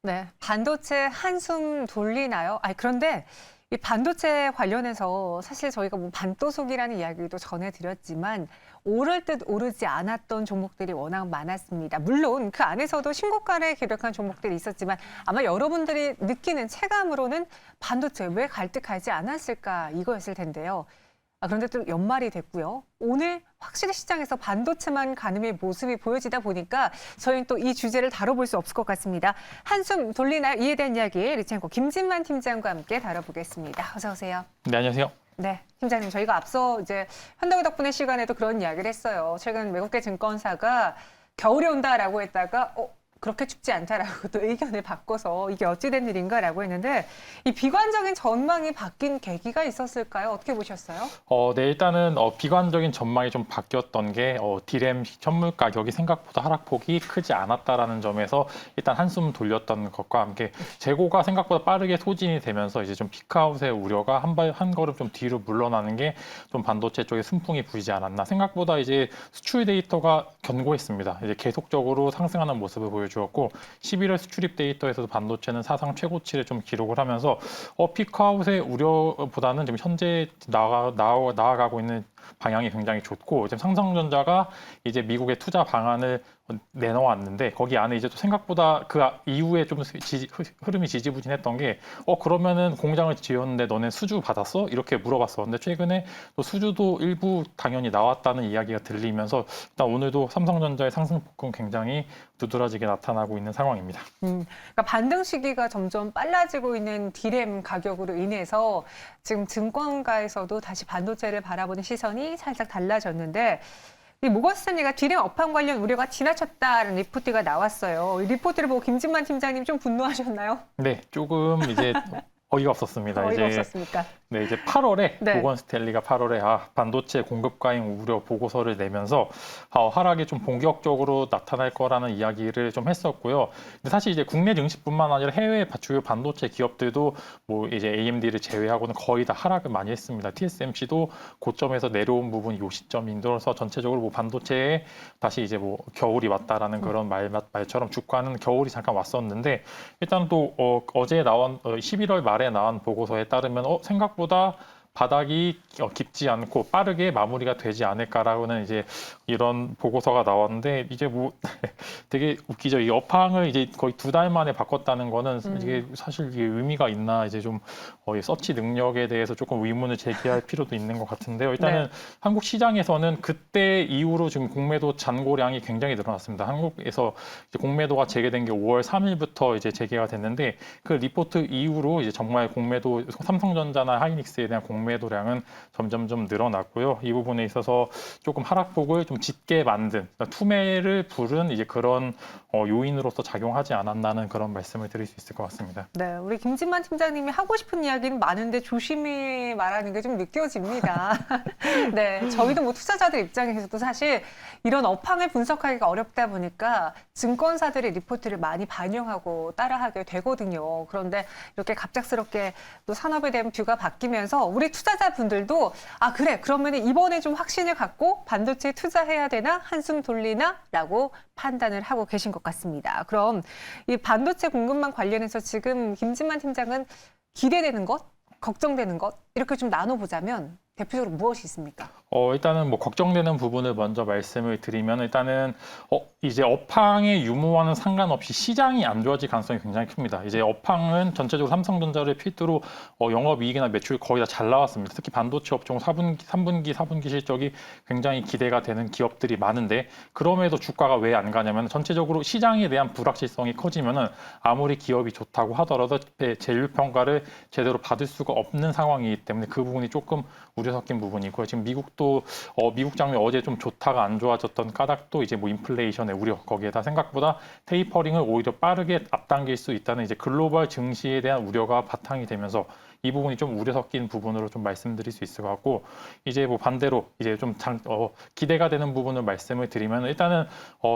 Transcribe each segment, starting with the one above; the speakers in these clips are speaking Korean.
네, 반도체 한숨 돌리나요? 그런데 이 반도체 관련해서 사실 저희가 뭐 반도속이라는 이야기도 전해드렸지만 오를 듯 오르지 않았던 종목들이 워낙 많았습니다. 물론 그 안에서도 신고가를 기록한 종목들이 있었지만 아마 여러분들이 느끼는 체감으로는 반도체 왜 갈등하지 않았을까 이거였을 텐데요. 그런데 또 연말이 됐고요. 오늘 확실히 시장에서 반도체만 가늠의 모습이 보여지다 보니까 저희는 또 이 주제를 다뤄볼 수 없을 것 같습니다. 한숨 돌리나요? 이에 대한 이야기 리첸코 김진만 팀장과 함께 다뤄보겠습니다. 어서 오세요. 네, 안녕하세요. 네, 팀장님 저희가 앞서 이제 현대의 덕분에 시간에도 그런 이야기를 했어요. 최근 외국계 증권사가 겨울이 온다라고 했다가 그렇게 춥지 않다라고 또 의견을 바꿔서 이게 어찌된 일인가라고 했는데 이 비관적인 전망이 바뀐 계기가 있었을까요? 어떻게 보셨어요? 네, 일단은 비관적인 전망이 좀 바뀌었던 게 디램 현물 가격이 생각보다 하락폭이 크지 않았다라는 점에서 일단 한숨 돌렸던 것과 함께 재고가 생각보다 빠르게 소진이 되면서 이제 좀 피크아웃의 우려가 한 걸음 좀 뒤로 물러나는 게 좀 반도체 쪽에 순풍이 불지 않았나. 생각보다 이제 수출 데이터가 견고했습니다. 이제 계속적으로 상승하는 모습을 보여주었고 11월 수출입 데이터에서도 반도체는 사상 최고치를 좀 기록을 하면서 피크아웃의 우려보다는 지금 현재 나아가고 있는 방향이 굉장히 좋고 지금 삼성전자가 이제 미국의 투자 방안을 내놓았는데 거기 안에 이제 또 생각보다 그 이후에 좀 흐름이 지지부진했던 게 그러면은 공장을 지었는데 너네 수주 받았어? 이렇게 물어봤었는데 최근에 또 수주도 일부 당연히 나왔다는 이야기가 들리면서 일단 오늘도 삼성전자의 상승폭은 굉장히 두드러지게 나타나고 있는 상황입니다. 그러니까 반등 시기가 점점 빨라지고 있는 디램 가격으로 인해서 지금 증권가에서도 다시 반도체를 바라보는 시선이 살짝 달라졌는데 이 모건스탠리가 디램 업황 관련 우려가 지나쳤다는 리포트가 나왔어요. 이 리포트를 보고 김진만 팀장님 좀 분노하셨나요? 네, 조금 이제 어이가 없었습니다. 어이가 이제 없었습니까? 네, 이제 8월에 네. 모건 스탠리가 8월에 반도체 공급 과잉 우려 보고서를 내면서 하락이 좀 본격적으로 나타날 거라는 이야기를 좀 했었고요. 근데 사실 이제 국내 증시뿐만 아니라 해외 주요 반도체 기업들도 뭐 이제 AMD를 제외하고는 거의 다 하락을 많이 했습니다. TSMC도 고점에서 내려온 부분이 요 시점인들어서 전체적으로 뭐 반도체에 다시 이제 뭐 겨울이 왔다라는 그런 말처럼 주가는 겨울이 잠깐 왔었는데 일단 또 어제 나온 11월 말에 나온 보고서에 따르면 생각보다 바닥이 깊지 않고 빠르게 마무리가 되지 않을까라고는 이제 이런 보고서가 나왔는데 이제 뭐 되게 웃기죠. 이 업황을 이제 거의 2달 만에 바꿨다는 거는 이게 사실 이게 의미가 있나 이제 좀 서치 능력에 대해서 조금 의문을 제기할 필요도 있는 것 같은데요. 일단은 네. 한국 시장에서는 그때 이후로 지금 공매도 잔고량이 굉장히 늘어났습니다. 한국에서 이제 공매도가 재개된 게 5월 3일부터 이제 재개가 됐는데 그 리포트 이후로 이제 정말 공매도 삼성전자나 하이닉스에 대한 공매도량은 점점점 늘어났고요. 이 부분에 있어서 조금 하락폭을 좀 짙게 만든 그러니까 투매를 부른 이제 그런 요인으로서 작용하지 않았나는 그런 말씀을 드릴 수 있을 것 같습니다. 네, 우리 김진만 팀장님이 하고 싶은 이야기는 많은데 조심히 말하는 게 좀 느껴집니다. 네, 저희도 뭐 투자자들 입장에서도 사실 이런 업황을 분석하기가 어렵다 보니까 증권사들의 리포트를 많이 반영하고 따라하게 되거든요. 그런데 이렇게 갑작스럽게 또 산업에 대한 뷰가 바뀌면서 우리 투자자분들도 그래, 그러면 이번에 좀 확신을 갖고 반도체에 투자해야 되나? 한숨 돌리나? 라고 판단을 하고 계신 것 같습니다. 그럼 이 반도체 공급망 관련해서 지금 김진만 팀장은 기대되는 것, 걱정되는 것 이렇게 좀 나눠보자면 대표적으로 무엇이 있습니까? 일단은 뭐 걱정되는 부분을 먼저 말씀을 드리면 일단은 이제 업황의 유무와는 상관없이 시장이 안 좋아질 가능성이 굉장히 큽니다. 이제 업황은 전체적으로 삼성전자를 필두로 영업이익이나 매출 거의 다 잘 나왔습니다. 특히 반도체 업종 3분기, 4분기 실적이 굉장히 기대가 되는 기업들이 많은데 그럼에도 주가가 왜 안 가냐면 전체적으로 시장에 대한 불확실성이 커지면은 아무리 기업이 좋다고 하더라도 제휴 평가를 제대로 받을 수가 없는 상황이기 때문에 그 부분이 조금 우려 섞인 부분이고요. 지금 미국도 미국 장면 어제 좀 좋다가 안 좋아졌던 까닭도 이제 뭐 인플레이션의 우려 거기에다 생각보다 테이퍼링을 오히려 빠르게 앞당길 수 있다는 이제 글로벌 증시에 대한 우려가 바탕이 되면서 이 부분이 좀 우려 섞인 부분으로 좀 말씀드릴 수 있을 것 같고 이제 뭐 반대로 이제 좀 기대가 되는 부분을 말씀을 드리면 일단은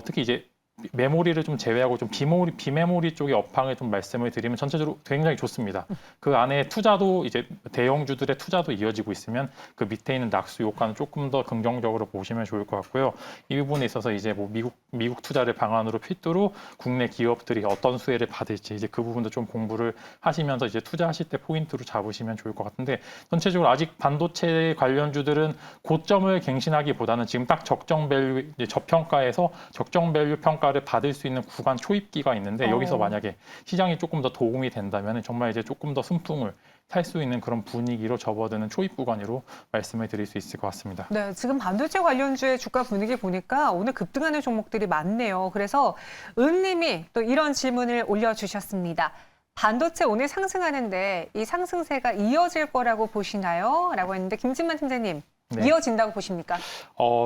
특히 이제 메모리를 좀 제외하고 좀 비메모리 쪽의 업황을 좀 말씀을 드리면 전체적으로 굉장히 좋습니다. 그 안에 투자도 이제 대형주들의 투자도 이어지고 있으면 그 밑에 있는 낙수 효과는 조금 더 긍정적으로 보시면 좋을 것 같고요. 이 부분에 있어서 이제 뭐 미국 투자를 방안으로 필두로 국내 기업들이 어떤 수혜를 받을지 이제 그 부분도 좀 공부를 하시면서 이제 투자하실 때 포인트로 잡으시면 좋을 것 같은데 전체적으로 아직 반도체 관련주들은 고점을 갱신하기보다는 지금 딱 적정 밸류 이제 저평가에서 적정 밸류 평가를 받을 수 있는 구간 초입기가 있는데 여기서 만약에 시장이 조금 더 도움이 된다면 정말 이제 조금 더 순풍을 탈 수 있는 그런 분위기로 접어드는 초입 구간으로 말씀을 드릴 수 있을 것 같습니다. 네, 지금 반도체 관련주의 주가 분위기 보니까 오늘 급등하는 종목들이 많네요. 그래서 은님이 또 이런 질문을 올려주셨습니다. 반도체 오늘 상승하는데 이 상승세가 이어질 거라고 보시나요? 라고 했는데 김진만 팀장님, 네. 이어진다고 보십니까?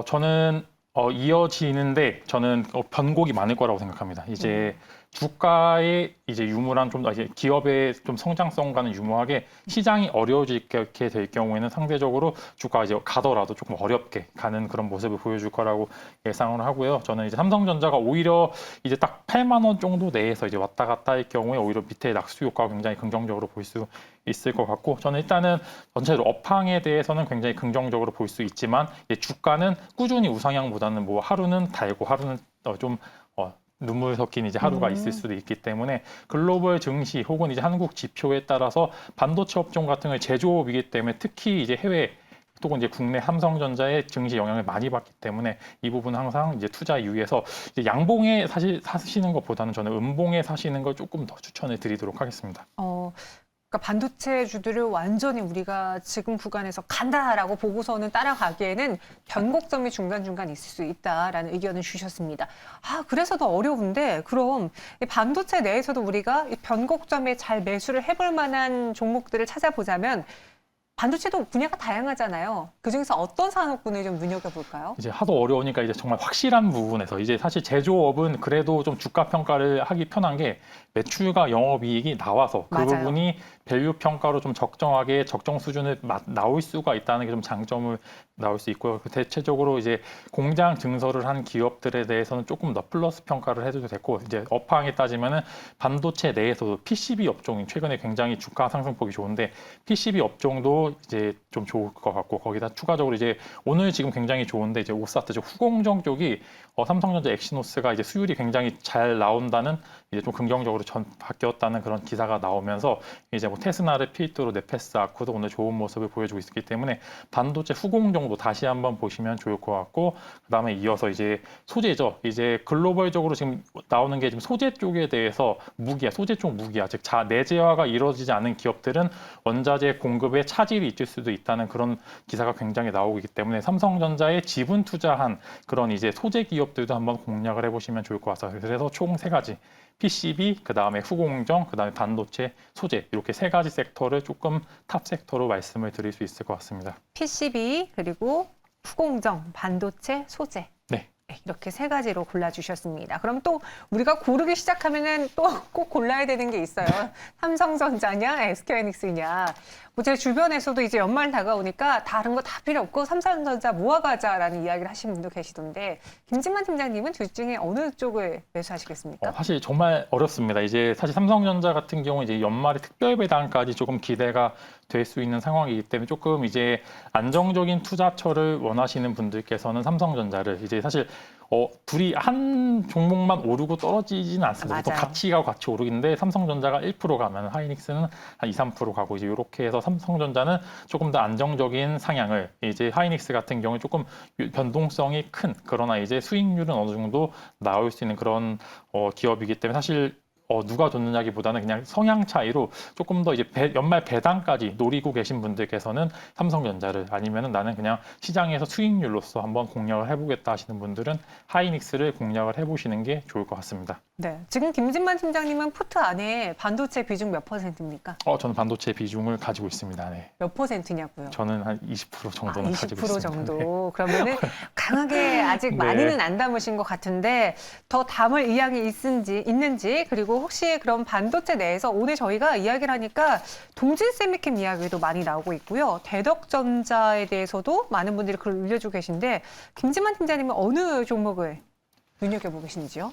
저는 이어지는데 저는 변곡이 많을 거라고 생각합니다. 이제 주가의 이제 유무랑 좀 더 이제 기업의 좀 성장성과는 유무하게 시장이 어려워지게 될 경우에는 상대적으로 주가가 이제 가더라도 조금 어렵게 가는 그런 모습을 보여줄 거라고 예상을 하고요. 저는 이제 삼성전자가 오히려 이제 딱 8만 원 정도 내에서 이제 왔다 갔다 할 경우에 오히려 밑에 낙수 효과가 굉장히 긍정적으로 볼 수 있을 것 같고 저는 일단은 전체적으로 업황에 대해서는 굉장히 긍정적으로 볼 수 있지만 주가는 꾸준히 우상향보다는 뭐 하루는 달고 하루는 좀 눈물 섞인 이제 하루가 있을 수도 있기 때문에 글로벌 증시 혹은 이제 한국 지표에 따라서 반도체 업종 같은 경우에 제조업이기 때문에 특히 이제 해외 또는 이제 국내 삼성전자의 증시 영향을 많이 받기 때문에 이 부분은 항상 이제 투자 이유에서 이제 양봉에 사시는 것보다는 저는 음봉에 사시는 걸 조금 더 추천을 드리도록 하겠습니다. 그러니까 반도체주들을 완전히 우리가 지금 구간에서 간다라고 보고서는 따라가기에는 변곡점이 중간중간 있을 수 있다라는 의견을 주셨습니다. 그래서 더 어려운데 그럼 이 반도체 내에서도 우리가 이 변곡점에 잘 매수를 해볼 만한 종목들을 찾아보자면 반도체도 분야가 다양하잖아요. 그중에서 어떤 산업군을 좀 눈여겨볼까요? 이제 하도 어려우니까 이제 정말 확실한 부분에서 이제 사실 제조업은 그래도 좀 주가 평가를 하기 편한 게 매출과 영업이익이 나와서 그 맞아요. 부분이 밸류 평가로 좀 적정하게 적정 수준을 나올 수가 있다는 게 좀 장점을 나올 수 있고요. 대체적으로 이제 공장 증설을 한 기업들에 대해서는 조금 더 플러스 평가를 해도 됐고 이제 업황에 따지면은 반도체 내에서도 PCB 업종이 최근에 굉장히 주가 상승폭이 좋은데 PCB 업종도 이제 좀 좋을 것 같고 거기다 추가적으로 이제 오늘 지금 굉장히 좋은데 이제 오사트 즉 후공정 쪽이 삼성전자 엑시노스가 이제 수율이 굉장히 잘 나온다는 이제 좀 긍정적으로 바뀌었다는 그런 기사가 나오면서 이제 뭐 테스나를 필두로 네페스 아쿠도 오늘 좋은 모습을 보여주고 있기 때문에 반도체 후공정도 다시 한번 보시면 좋을 것 같고 그다음에 이어서 이제 소재죠. 이제 글로벌적으로 지금 나오는 게 지금 소재 쪽에 대해서 소재 쪽 무기야. 즉 내재화가 이루어지지 않은 기업들은 원자재 공급에 차질이 있을 수도 있다는 그런 기사가 굉장히 나오고 있기 때문에 삼성전자에 지분 투자한 그런 이제 소재 기업들도 한번 공략을 해보시면 좋을 것 같아요. 그래서 총 3가지. PCB, 그 다음에 후공정, 그 다음에 반도체, 소재 이렇게 3가지 섹터를 조금 탑 섹터로 말씀을 드릴 수 있을 것 같습니다. PCB 그리고 후공정, 반도체, 소재. 네. 이렇게 3가지로 골라주셨습니다. 그럼 또 우리가 고르기 시작하면은 또 꼭 골라야 되는 게 있어요. 삼성전자냐, SK하이닉스냐. 뭐 제 주변에서도 이제 연말 다가오니까 다른 거 다 필요 없고 삼성전자 모아가자라는 이야기를 하시는 분도 계시던데 김진만 팀장님은 둘 중에 어느 쪽을 매수하시겠습니까? 사실 정말 어렵습니다. 이제 사실 삼성전자 같은 경우 이제 연말에 특별 배당까지 조금 기대가 될 수 있는 상황이기 때문에 조금 이제 안정적인 투자처를 원하시는 분들께서는 삼성전자를 이제 사실 둘이 한 종목만 오르고 떨어지지는 않습니다. 또 맞아요. 같이 가고 같이 오르는데 삼성전자가 1% 가면 하이닉스는 한 2, 3% 가고 이제 이렇게 해서 삼성전자는 조금 더 안정적인 상향을 이제 하이닉스 같은 경우에 조금 변동성이 큰 그러나 이제 수익률은 어느 정도 나올 수 있는 그런 기업이기 때문에 사실 누가 좋느냐기보다는 그냥 성향 차이로 조금 더 이제 연말 배당까지 노리고 계신 분들께서는 삼성전자를 아니면은 나는 그냥 시장에서 수익률로서 한번 공략을 해보겠다 하시는 분들은 하이닉스를 공략을 해보시는 게 좋을 것 같습니다. 네, 지금 김진만 팀장님은 푸트 안에 반도체 비중 몇 %입니까? 저는 반도체 비중을 가지고 있습니다. 네. 몇 %냐고요? 저는 한 20% 정도는 가지고 20% 있습니다. 정도. 그러면은 강하게 아직 네. 많이는 안 담으신 것 같은데 더 담을 의향이 있는지 그리고 혹시 그럼 반도체 내에서 오늘 저희가 이야기를 하니까 동진 세미캠 이야기도 많이 나오고 있고요. 대덕전자에 대해서도 많은 분들이 글을 올려주고 계신데 김진만 팀장님은 어느 종목을? 눈여겨보고 계신지요?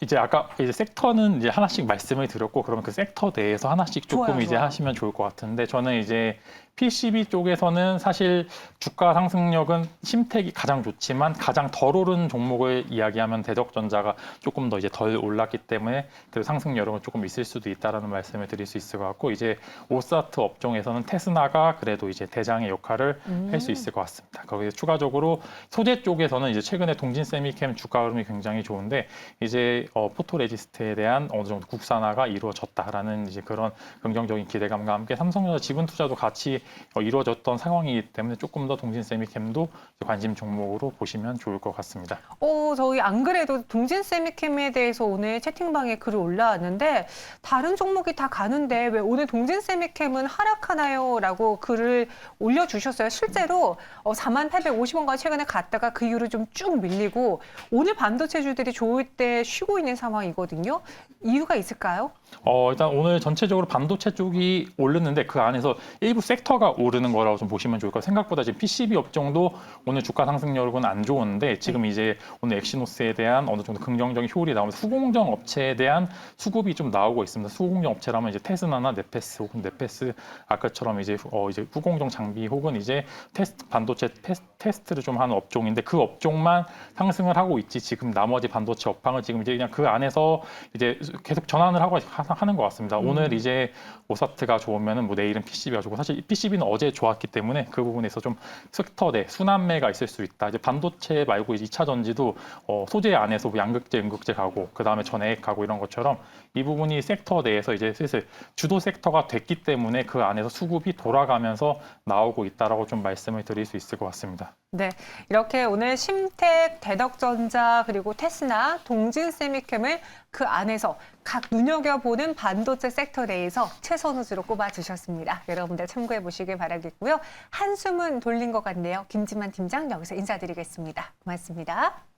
이제 아까 이제 섹터는 이제 하나씩 말씀을 드렸고, 그러면 그 섹터 내에서 하나씩 조금 좋아요, 이제 좋아요. 하시면 좋을 것 같은데, 저는 이제 PCB 쪽에서는 사실 주가 상승력은 심택이 가장 좋지만 가장 덜 오른 종목을 이야기하면 대덕전자가 조금 더 이제 덜 올랐기 때문에 그 상승력은 조금 있을 수도 있다라는 말씀을 드릴 수 있을 것 같고, 이제 오사트 업종에서는 테스나가 그래도 이제 대장의 역할을 할 수 있을 것 같습니다. 거기에 추가적으로 소재 쪽에서는 이제 최근에 동진 세미캠 주가 흐름이 굉장히 좋은데, 이제 포토레지스트에 대한 어느 정도 국산화가 이루어졌다라는 이제 그런 긍정적인 기대감과 함께 삼성전자 지분 투자도 같이 이루어졌던 상황이기 때문에 조금 더 동진 세미캠도 관심 종목으로 보시면 좋을 것 같습니다. 저희 안 그래도 동진 세미캠에 대해서 오늘 채팅방에 글이 올라왔는데 다른 종목이 다 가는데 왜 오늘 동진 세미캠은 하락하나요? 라고 글을 올려주셨어요. 실제로 4850원까지 최근에 갔다가 그 이후로 좀 쭉 밀리고 오늘 반도체주들이 좋을 때 쉬고 있는 상황이거든요. 이유가 있을까요? 일단 오늘 전체적으로 반도체 쪽이 오르는데 그 안에서 일부 섹터가 오르는 거라고 좀 보시면 좋을 것 같아요. 생각보다 지금 PCB 업종도 오늘 주가 상승률은 안 좋은데 지금 이제 오늘 엑시노스에 대한 어느 정도 긍정적인 효율이 나오면서 수공정 업체에 대한 수급이 좀 나오고 있습니다. 수공정 업체라면 이제 테스나나 네페스 혹은 네페스 아까처럼 이제 후공정 장비 혹은 이제 반도체 테스트를 좀 하는 업종인데 그 업종만 상승을 하고 있지 지금 나머지 반도체 업황을 지금 이제 그냥 그 안에서 이제 계속 전환을 하는 것 같습니다. 오늘 이제 오사트가 좋으면은 뭐 내일은 PCB가 좋고 사실 PCB는 어제 좋았기 때문에 그 부분에서 좀 섹터 내 순환매가 있을 수 있다. 이제 반도체 말고 이제 2차 전지도 소재 안에서 뭐 양극재, 음극재 가고 그 다음에 전해액 가고 이런 것처럼 이 부분이 섹터 내에서 이제 슬슬 주도 섹터가 됐기 때문에 그 안에서 수급이 돌아가면서 나오고 있다라고 좀 말씀을 드릴 수 있을 것 같습니다. 네, 이렇게 오늘 심택, 대덕전자, 그리고 테스나, 동진세미캠을 그 안에서 각 눈여겨보는 반도체 섹터 내에서 최선우주로 꼽아주셨습니다. 여러분들 참고해 보시길 바라겠고요. 한숨은 돌린 것 같네요. 김진만 팀장 여기서 인사드리겠습니다. 고맙습니다.